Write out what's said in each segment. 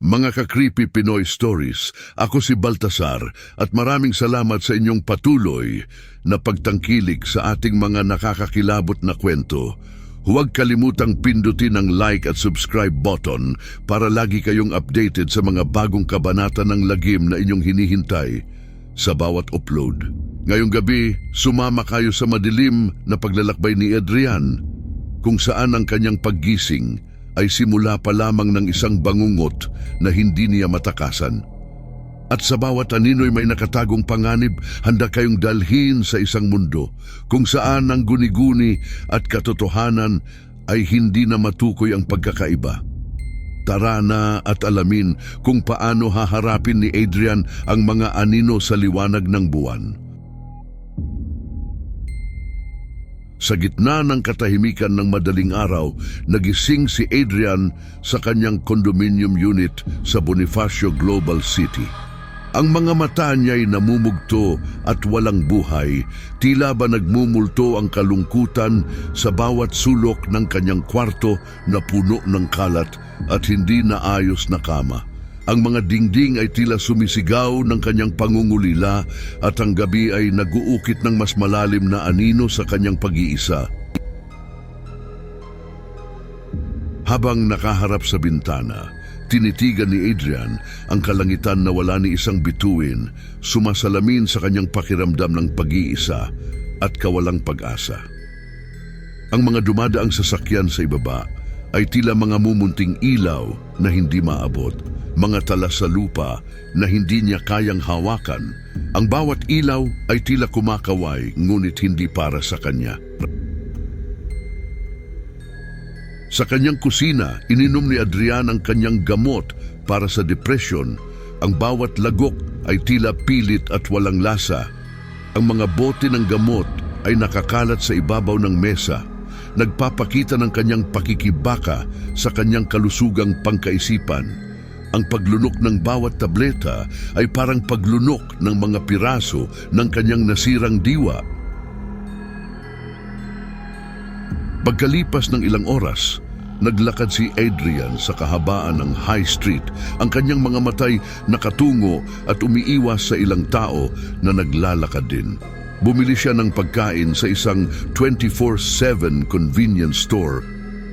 Mga ka-creepy Pinoy Stories, ako si Baltasar at maraming salamat sa inyong patuloy na pagtangkilik sa ating mga nakakakilabot na kwento. Huwag kalimutang pindutin ang like at subscribe button para lagi kayong updated sa mga bagong kabanata ng lagim na inyong hinihintay sa bawat upload. Ngayong gabi, sumama kayo sa madilim na paglalakbay ni Adrian kung saan ang kanyang paggising ay simula pa lamang ng isang bangungot na hindi niya matakasan. At sa bawat anino'y may nakatagong panganib, handa kayong dalhin sa isang mundo kung saan ang guni-guni at katotohanan ay hindi na matukoy ang pagkakaiba. Tara na at alamin kung paano haharapin ni Adrian ang mga anino sa liwanag ng buwan. Sa gitna ng katahimikan ng madaling araw, nagising si Adrian sa kanyang condominium unit sa Bonifacio Global City. Ang mga mata niya'y namumugto at walang buhay, tila ba nagmumulto ang kalungkutan sa bawat sulok ng kanyang kwarto na puno ng kalat at hindi naayos na kama. Ang mga dingding ay tila sumisigaw ng kanyang pangungulila at ang gabi ay naguukit ng mas malalim na anino sa kanyang pag-iisa. Habang nakaharap sa bintana, tinitigan ni Adrian ang kalangitan na wala ni isang bituin, sumasalamin sa kanyang pakiramdam ng pag-iisa at kawalang pag-asa. Ang mga dumadaang sasakyan sa ibaba ay tila mga mumunting ilaw na hindi maabot, mga tala sa lupa na hindi niya kayang hawakan. Ang bawat ilaw ay tila kumakaway, ngunit hindi para sa kanya. Sa kanyang kusina, ininom ni Adrian ang kanyang gamot para sa depresyon. Ang bawat lagok ay tila pilit at walang lasa. Ang mga bote ng gamot ay nakakalat sa ibabaw ng mesa, nagpapakita ng kanyang pakikibaka sa kanyang kalusugang pangkaisipan. Ang paglunok ng bawat tableta ay parang paglunok ng mga piraso ng kanyang nasirang diwa. Pagkalipas ng ilang oras, naglakad si Adrian sa kahabaan ng High Street. Ang kanyang mga matay nakatungo at umiiwas sa ilang tao na naglalakad din. Bumili siya ng pagkain sa isang 24/7 convenience store.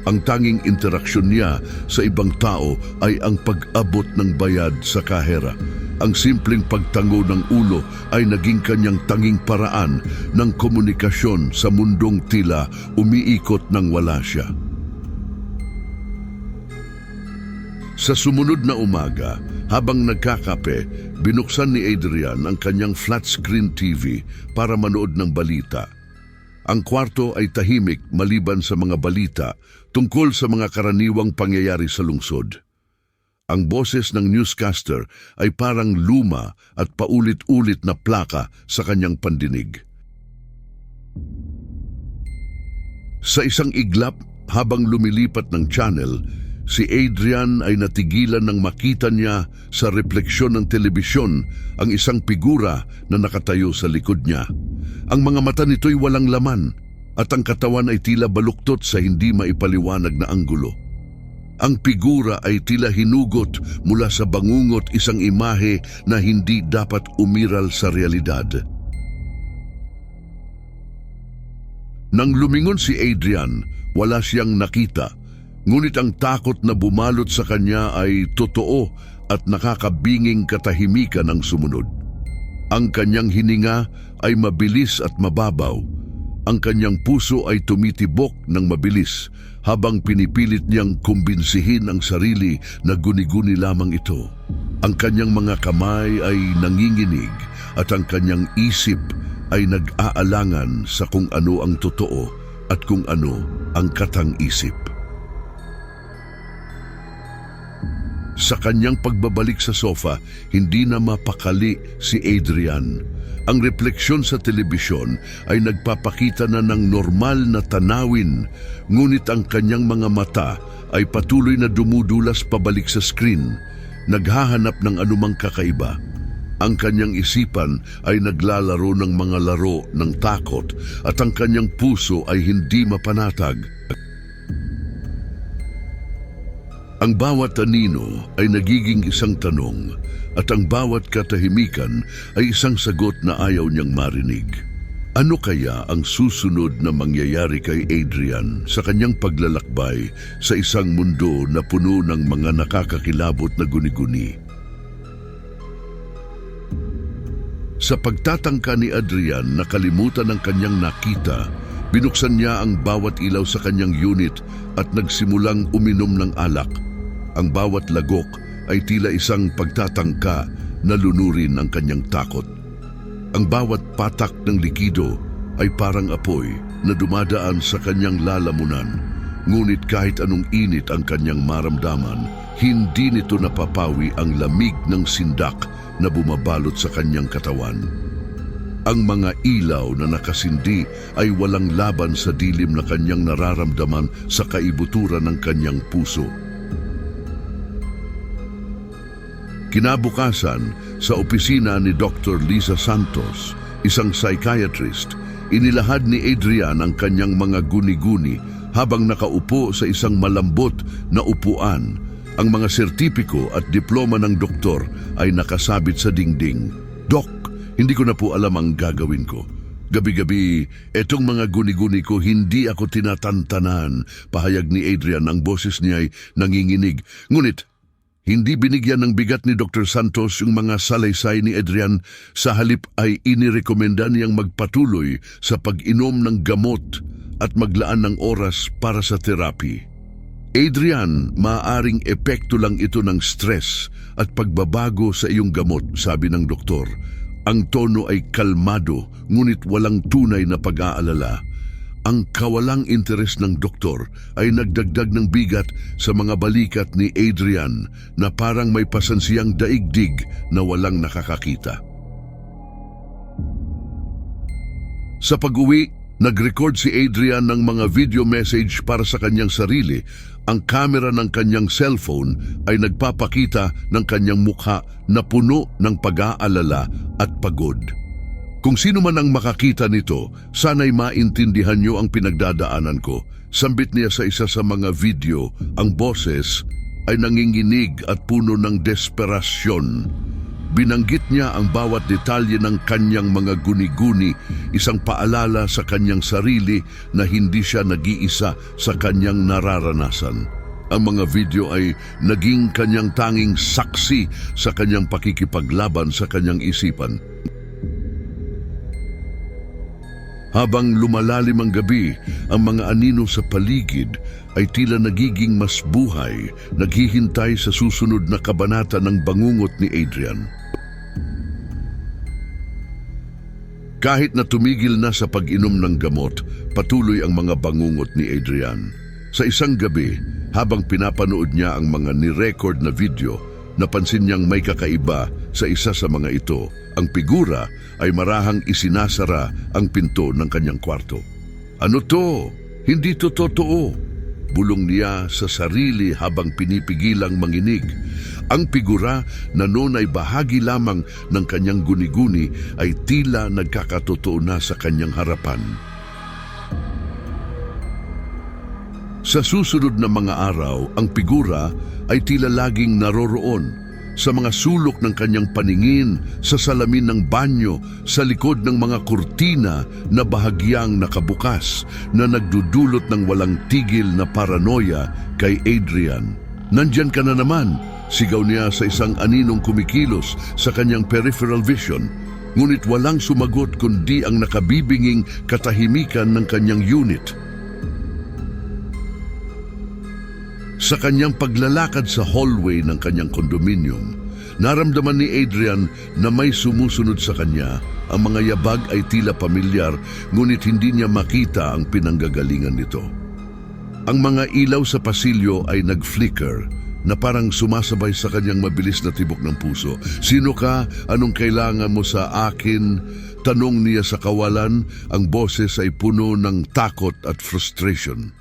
Ang tanging interaksyon niya sa ibang tao ay ang pag-abot ng bayad sa kahera. Ang simpleng pagtango ng ulo ay naging kanyang tanging paraan ng komunikasyon sa mundong tila umiikot nang wala siya. Sa sumunod na umaga, habang nagkakape, binuksan ni Adrian ang kanyang flat-screen TV para manood ng balita. Ang kwarto ay tahimik maliban sa mga balita tungkol sa mga karaniwang pangyayari sa lungsod. Ang boses ng newscaster ay parang luma at paulit-ulit na plaka sa kanyang pandinig. Sa isang iglap, habang lumilipat ng channel, si Adrian ay natigilan nang makita niya sa refleksyon ng telebisyon ang isang figura na nakatayo sa likod niya. Ang mga mata nito'y walang laman at ang katawan ay tila baluktot sa hindi maipaliwanag na anggulo. Ang figura ay tila hinugot mula sa bangungot, isang imahe na hindi dapat umiral sa realidad. Nang lumingon si Adrian, wala siyang nakita. Ngunit ang takot na bumalot sa kanya ay totoo at nakakabinging katahimikan ang sumunod. Ang kanyang hininga ay mabilis at mababaw. Ang kanyang puso ay tumitibok ng mabilis habang pinipilit niyang kumbinsihin ang sarili na guni-guni lamang ito. Ang kanyang mga kamay ay nanginginig at ang kanyang isip ay nag-aalangan sa kung ano ang totoo at kung ano ang katang-isip. Sa kanyang pagbabalik sa sofa, hindi na mapakali si Adrian. Ang refleksyon sa telebisyon ay nagpapakita na ng normal na tanawin, ngunit ang kanyang mga mata ay patuloy na dumudulas pabalik sa screen, naghahanap ng anumang kakaiba. Ang kanyang isipan ay naglalaro ng mga laro ng takot at ang kanyang puso ay hindi mapanatag. Ang bawat anino ay nagiging isang tanong at ang bawat katahimikan ay isang sagot na ayaw niyang marinig. Ano kaya ang susunod na mangyayari kay Adrian sa kanyang paglalakbay sa isang mundo na puno ng mga nakakakilabot na guni-guni? Sa pagtatangka ni Adrian na kalimutan ang kanyang nakita, binuksan niya ang bawat ilaw sa kanyang unit at nagsimulang uminom ng alak. Ang bawat lagok ay tila isang pagtatangka na lunurin ang kanyang takot. Ang bawat patak ng likido ay parang apoy na dumadaan sa kanyang lalamunan. Ngunit kahit anong init ang kanyang maramdaman, hindi nito napapawi ang lamig ng sindak na bumabalot sa kanyang katawan. Ang mga ilaw na nakasindi ay walang laban sa dilim na kanyang nararamdaman sa kaibuturan ng kanyang puso. Kinabukasan, sa opisina ni Dr. Lisa Santos, isang psychiatrist, inilahad ni Adrian ang kanyang mga guni-guni habang nakaupo sa isang malambot na upuan. Ang mga sertipiko at diploma ng doktor ay nakasabit sa dingding. "Dok, hindi ko na po alam ang gagawin ko. Gabi-gabi, etong mga guni-guni ko hindi ako tinatantanan." Pahayag ni Adrian, ang boses niya ay nanginginig. Ngunit, hindi binigyan ng bigat ni Dr. Santos yung mga salaysay ni Adrian. Sa halip ay inirekomenda niyang magpatuloy sa pag-inom ng gamot at maglaan ng oras para sa therapy. "Adrian, maaaring epekto lang ito ng stress at pagbabago sa iyong gamot," sabi ng doktor. Ang tono ay kalmado, ngunit walang tunay na pag-aalala. Ang kawalang interes ng doktor ay nagdagdag ng bigat sa mga balikat ni Adrian na parang may pasansiyang daigdig na walang nakakakita. Sa pag-uwi, nag-record si Adrian ng mga video message para sa kanyang sarili. Ang kamera ng kanyang cellphone ay nagpapakita ng kanyang mukha na puno ng pag-aalala at pagod. Kung sino man ang makakita nito, sana'y maintindihan niyo ang pinagdadaanan ko. Sambit niya sa isa sa mga video, ang boses ay nanginginig at puno ng desperasyon. Binanggit niya ang bawat detalye ng kanyang mga guni-guni, isang paalala sa kanyang sarili na hindi siya nag-iisa sa kanyang nararanasan. Ang mga video ay naging kanyang tanging saksi sa kanyang pakikipaglaban sa kanyang isipan. Habang lumalalim ang gabi, ang mga anino sa paligid ay tila nagiging mas buhay, naghihintay sa susunod na kabanata ng bangungot ni Adrian. Kahit na tumigil na sa pag-inom ng gamot, patuloy ang mga bangungot ni Adrian. Sa isang gabi, habang pinapanood niya ang mga ni-record na video, napansin niyang may kakaiba sa isa sa mga ito. Ang figura ay marahang isinasara ang pinto ng kanyang kwarto. "Ano to? Hindi to totoo," bulong niya sa sarili habang pinipigilang manginig. Ang figura na noon ay bahagi lamang ng kanyang guni-guni ay tila nagkakatotoo na sa kanyang harapan. Sa susunod na mga araw, ang figura ay tila laging naroroon sa mga sulok ng kanyang paningin, sa salamin ng banyo, sa likod ng mga kurtina na bahagyang nakabukas na nagdudulot ng walang tigil na paranoia kay Adrian. "Nandyan ka na naman," sigaw niya sa isang aninong kumikilos sa kanyang peripheral vision. Ngunit walang sumagot kundi ang nakabibinging katahimikan ng kanyang unit. Sa kanyang paglalakad sa hallway ng kanyang kondominium, naramdaman ni Adrian na may sumusunod sa kanya. Ang mga yabag ay tila pamilyar, ngunit hindi niya makita ang pinanggagalingan nito. Ang mga ilaw sa pasilyo ay nag-flicker na parang sumasabay sa kanyang mabilis na tibok ng puso. "Sino ka? Anong kailangan mo sa akin?" tanong niya sa kawalan. Ang boses ay puno ng takot at frustration.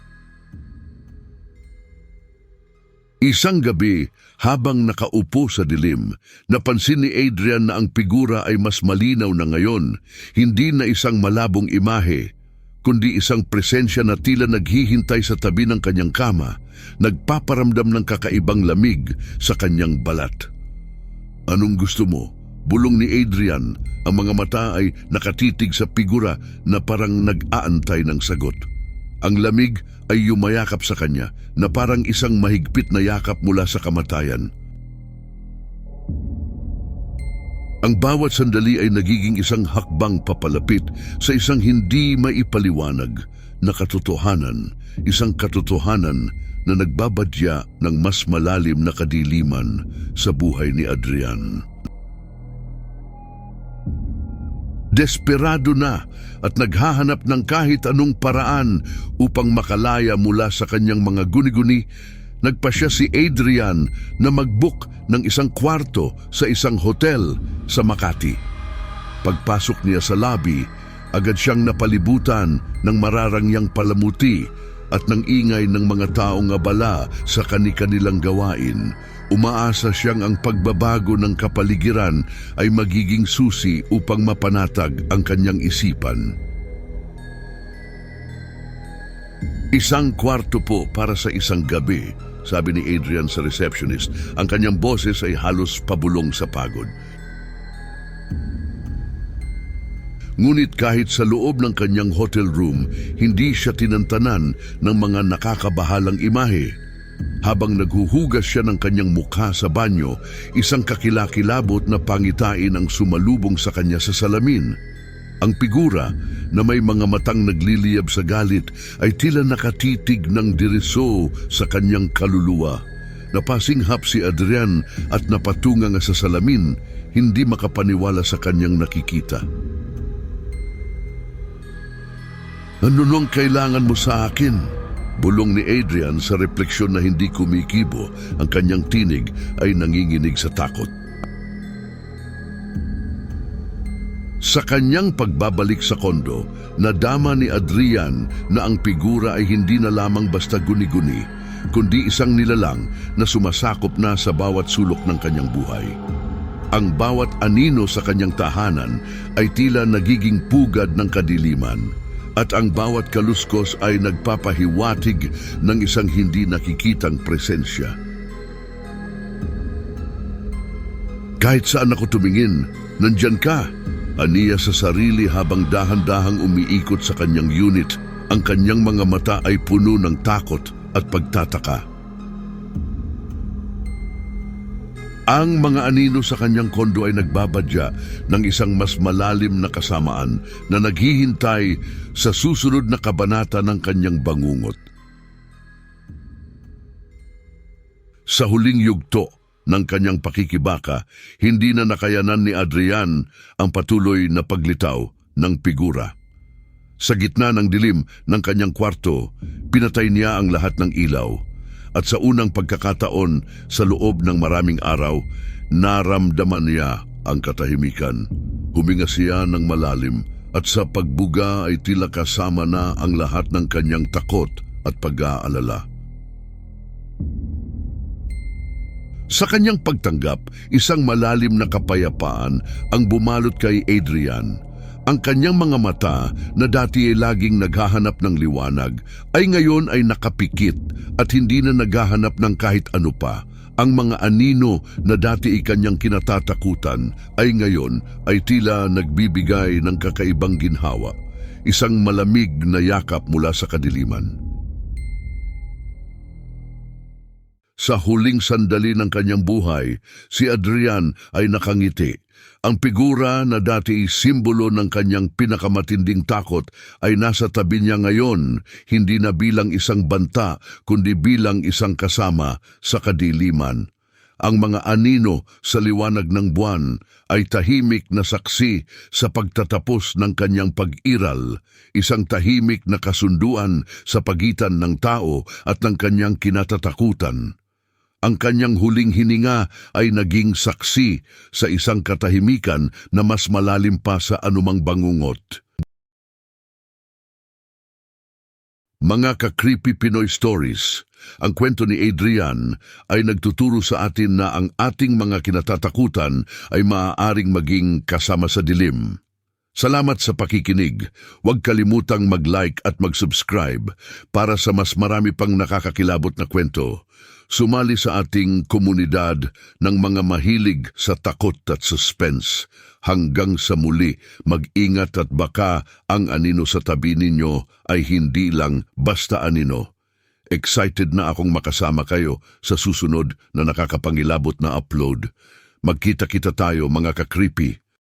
Isang gabi, habang nakaupo sa dilim, napansin ni Adrian na ang figura ay mas malinaw na ngayon, hindi na isang malabong imahe, kundi isang presensya na tila naghihintay sa tabi ng kanyang kama, nagpaparamdam ng kakaibang lamig sa kanyang balat. "Anong gusto mo?" Bulong ni Adrian. Ang mga mata ay nakatitig sa figura na parang nag-aantay ng sagot. Ang lamig ay yumayakap sa kanya na parang isang mahigpit na yakap mula sa kamatayan. Ang bawat sandali ay nagiging isang hakbang papalapit sa isang hindi maipaliwanag na katotohanan, isang katotohanan na nagbabadya ng mas malalim na kadiliman sa buhay ni Adrian. Desperado na at naghahanap ng kahit anong paraan upang makalaya mula sa kanyang mga guni-guni, nagpasya si Adrian na mag-book ng isang kwarto sa isang hotel sa Makati. Pagpasok niya sa lobby, agad siyang napalibutan ng mararangyang palamuti at ng ingay ng mga taong abala sa kani-kanilang gawain. Umaasa siyang ang pagbabago ng kapaligiran ay magiging susi upang mapanatag ang kanyang isipan. "Isang kwarto po para sa isang gabi," sabi ni Adrian sa receptionist. Ang kanyang boses ay halos pabulong sa pagod. Ngunit kahit sa loob ng kanyang hotel room, hindi siya tinantanan ng mga nakakabahalang imahe. Habang naghuhugas siya ng kanyang mukha sa banyo, isang kakilakilabot na pangitain ang sumalubong sa kanya sa salamin. Ang figura na may mga matang nagliliyab sa galit ay tila nakatitig ng diriso sa kanyang kaluluwa. Napasinghap si Adrian at napatunga sa salamin, hindi makapaniwala sa kanyang nakikita. "Ano nung kailangan mo sa akin?" Bulong ni Adrian sa refleksyon na hindi kumikibo. Ang kanyang tinig ay nanginginig sa takot. Sa kanyang pagbabalik sa kondo, nadama ni Adrian na ang figura ay hindi na lamang basta guni-guni, kundi isang nilalang na sumasakop na sa bawat sulok ng kanyang buhay. Ang bawat anino sa kanyang tahanan ay tila nagiging pugad ng kadiliman, at ang bawat kaluskos ay nagpapahiwatig ng isang hindi nakikitang presensya. "Kahit saan ako tumingin, nandyan ka," aniya sa sarili habang dahan-dahang umiikot sa kanyang unit. Ang kanyang mga mata ay puno ng takot at pagtataka. Ang mga anino sa kanyang kondo ay nagbabadya ng isang mas malalim na kasamaan na naghihintay sa susunod na kabanata ng kanyang bangungot. Sa huling yugto ng kanyang pakikibaka, hindi na nakayanan ni Adrian ang patuloy na paglitaw ng figura. Sa gitna ng dilim ng kanyang kwarto, pinatay niya ang lahat ng ilaw. At sa unang pagkakataon sa loob ng maraming araw, naramdaman niya ang katahimikan. Huminga siya ng malalim at sa pagbuga ay tila kasama na ang lahat ng kanyang takot at pag-aalala. Sa kanyang pagtanggap, isang malalim na kapayapaan ang bumalot kay Adrian. Ang kanyang mga mata na dati ay laging naghahanap ng liwanag ay ngayon ay nakapikit at hindi na naghahanap ng kahit ano pa. Ang mga anino na dati ay kanyang kinatatakutan ay ngayon ay tila nagbibigay ng kakaibang ginhawa, isang malamig na yakap mula sa kadiliman. Sa huling sandali ng kanyang buhay, si Adrian ay nakangiti. Ang figura na dati simbolo ng kanyang pinakamatinding takot ay nasa tabi niya ngayon, hindi na bilang isang banta, kundi bilang isang kasama sa kadiliman. Ang mga anino sa liwanag ng buwan ay tahimik na saksi sa pagtatapos ng kanyang pag-iral, isang tahimik na kasunduan sa pagitan ng tao at ng kanyang kinatatakutan. Ang kanyang huling hininga ay naging saksi sa isang katahimikan na mas malalim pa sa anumang bangungot. Mga ka-creepy Pinoy stories, ang kwento ni Adrian ay nagtuturo sa atin na ang ating mga kinatatakutan ay maaaring maging kasama sa dilim. Salamat sa pakikinig. Huwag kalimutang mag-like at mag-subscribe para sa mas marami pang nakakakilabot na kwento. Sumali sa ating komunidad ng mga mahilig sa takot at suspense. Hanggang sa muli, mag-ingat at baka ang anino sa tabi ninyo ay hindi lang basta anino. Excited na akong makasama kayo sa susunod na nakakapangilabot na upload. Magkita-kita tayo mga ka-creepy.